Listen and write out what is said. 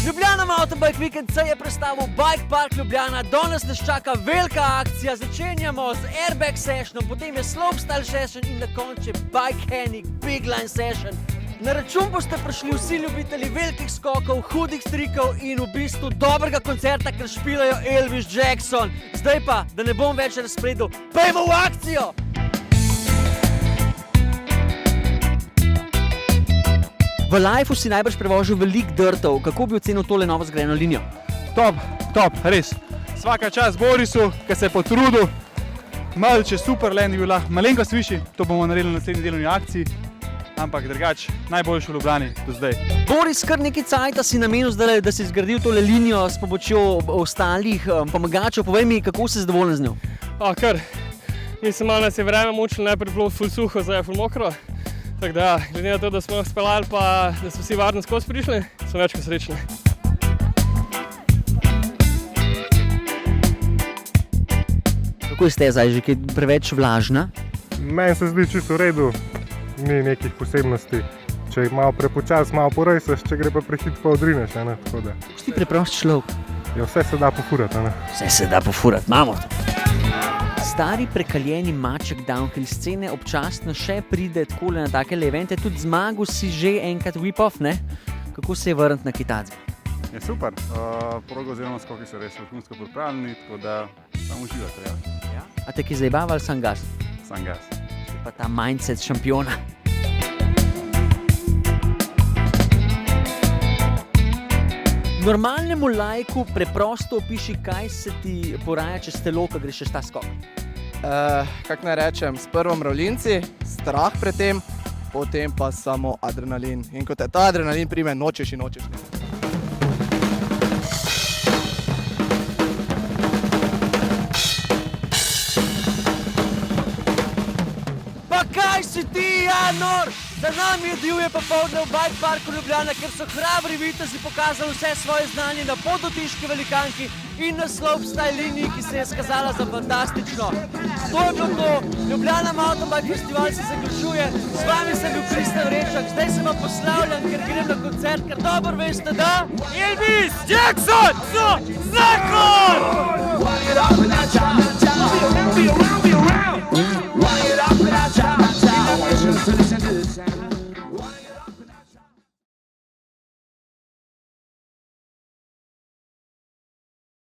Ljubljana Mountain Bike Weekend se je predstavil Bike Park Ljubljana. Danes nas čaka velika akcija. Začenjamo z Airbag Sessionom, potem je Slopestyle Session in na koncu Bike Handling Big Line Session. Na račun boste prišli vsi ljubitelji velikih skokov, hudih strikov in v bistvu dobrega koncerta, ker špilajo Elvis Jackson. Zdaj pa, da ne bom več razpredel, pojmo v akcijo! V Lifeu si najbrž prevožil veliko dirtov. Kako bi ocenil tole novo zgrajeno linijo? Top, res. Svaka čast Borisu, ki se je potrudil. Malce super land je bila, malenkost višji, to bomo naredili na naslednji delovni akciji. Ampak drugače, najboljši v Ljubljani do zdaj. Boris, kar nekaj cajta si namenil zdaj, da si zgradil tole linijo s pomočjo ostalih pomagačev. Povej mi, kako si zadovoljen z njo? Kar. Mislim, malo nas je vreme mučilo, najprej bilo ful suho, zdaj je ful mokro. Tako da, glede na to, da smo jo speljali, pa da so vsi varno skozi prišli, smo več kot srečni. Kako je steza, je že kaj preveč vlažna? Meni se zdi čisto v redu, ni nekih posebnosti. Če jih malo prepočas, malo porejsaš, če gre pa prehitro, pa odrineš, ne, tako da. Si preprost človek. Ja, vse se da pofurati, ne. Vse se da pofurati, imamo to. Stari prekaljeni maček downhill scene občasno še pride takole na takele evente. Tudi Zmagu si že enkrat whip-off, ne? Kako se je vrniti na Kitajsko? Je super, progo oziroma skoki so res vrhunsko pripravljeni, tako da samo uživati treba. Ja? A te ki zajebav ali sam gas? Sam gas. Pa ta mindset šampiona. Normalnemu laiku preprosto opiši, kaj se ti poraja čez telo, ko greš čez ta skok. Kako naj rečem, s prvo mravljinci, strah pred tem, potem pa samo adrenalin. In ko te ta adrenalin prime, nočeš in nočeš. Pa kaj si ti, Janor? Za nami je divje popoldne v Bike Parku Ljubljana, ker so hrabri vitezi pokazali vse svoje znanje na podutiški velikanki in na slopestyle liniji, ki se je skazala za fantastično. To je bilo to. Ljubljana Mountain Bike Festival se zaključuje. S vami sem bil Kristjan Rečak. Zdaj sem vam poslavljen, ker grem na koncert, ker dobro veste, da Elvis Jackson so zakon!